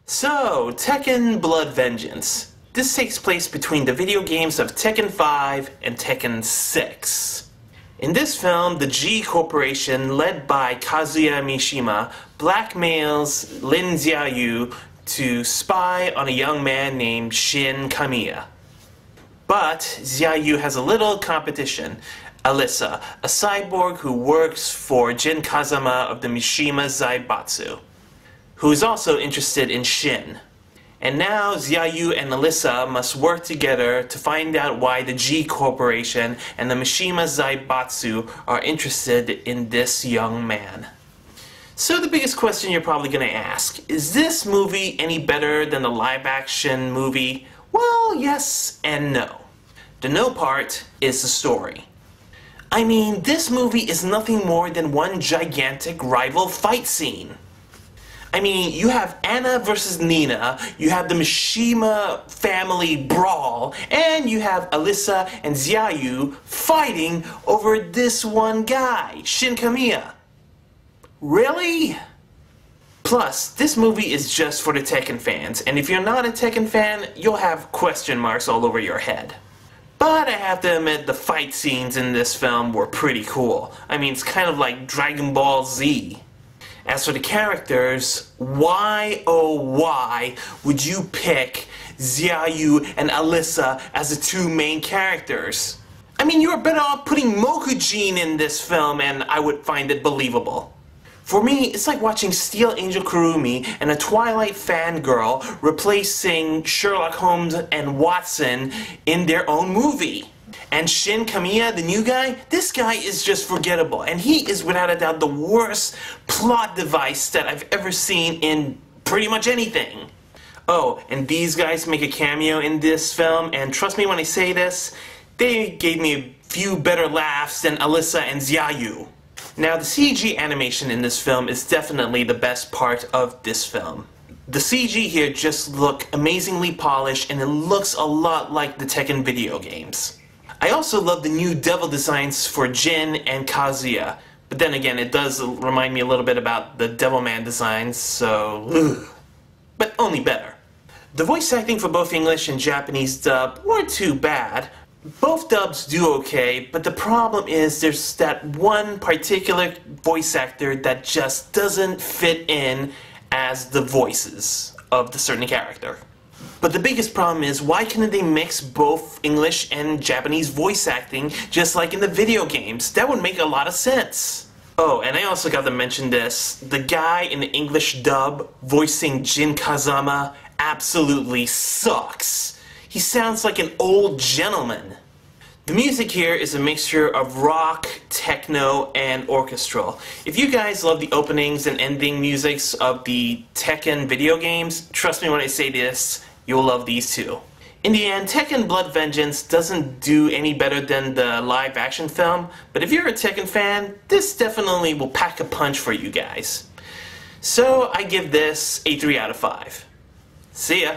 So, Tekken Blood Vengeance. This takes place between the video games of Tekken 5 and Tekken 6. In this film, the G Corporation, led by Kazuya Mishima, blackmails Lin Xiaoyu to spy on a young man named Shin Kamiya. But Xiaoyu has a little competition. Alyssa, a cyborg who works for Jin Kazama of the Mishima Zaibatsu, who is also interested in Shin. And now Xiaoyu and Alyssa must work together to find out why the G Corporation and the Mishima Zaibatsu are interested in this young man. So the biggest question you're probably going to ask, is this movie any better than the live-action movie? Well, yes and no. The no part is the story. I mean, this movie is nothing more than one gigantic rival fight scene. I mean, you have Anna versus Nina, you have the Mishima family brawl, and you have Alyssa and Xiaoyu fighting over this one guy, Shin Kamiya. Really? Plus, this movie is just for the Tekken fans, and if you're not a Tekken fan, you'll have question marks all over your head. But I have to admit, the fight scenes in this film were pretty cool. I mean, it's kind of like Dragon Ball Z. As for the characters, why oh why would you pick Xiaoyu and Alyssa as the two main characters? I mean, you were better off putting Mokujin in this film and I would find it believable. For me, it's like watching Steel Angel Kurumi and a Twilight fangirl replacing Sherlock Holmes and Watson in their own movie. And Shin Kamiya, the new guy, this guy is just forgettable. And he is without a doubt the worst plot device that I've ever seen in pretty much anything. Oh, and these guys make a cameo in this film, and trust me when I say this, they gave me a few better laughs than Alyssa and Xiaoyu. Now, the CG animation in this film is definitely the best part of this film. The CG here just look amazingly polished, and it looks a lot like the Tekken video games. I also love the new devil designs for Jin and Kazuya, but then again, it does remind me a little bit about the Devilman designs, so ugh. But only better. The voice acting for both English and Japanese dub weren't too bad. Both dubs do okay, but the problem is there's that one particular voice actor that just doesn't fit in as the voices of the certain character. But the biggest problem is, why couldn't they mix both English and Japanese voice acting just like in the video games? That would make a lot of sense. Oh, and I also got to mention this. The guy in the English dub voicing Jin Kazama absolutely sucks. He sounds like an old gentleman. The music here is a mixture of rock, techno, and orchestral. If you guys love the openings and ending musics of the Tekken video games, trust me when I say this, you'll love these too. In the end, Tekken Blood Vengeance doesn't do any better than the live-action film, but if you're a Tekken fan, this definitely will pack a punch for you guys. So I give this a 3 out of 5. See ya!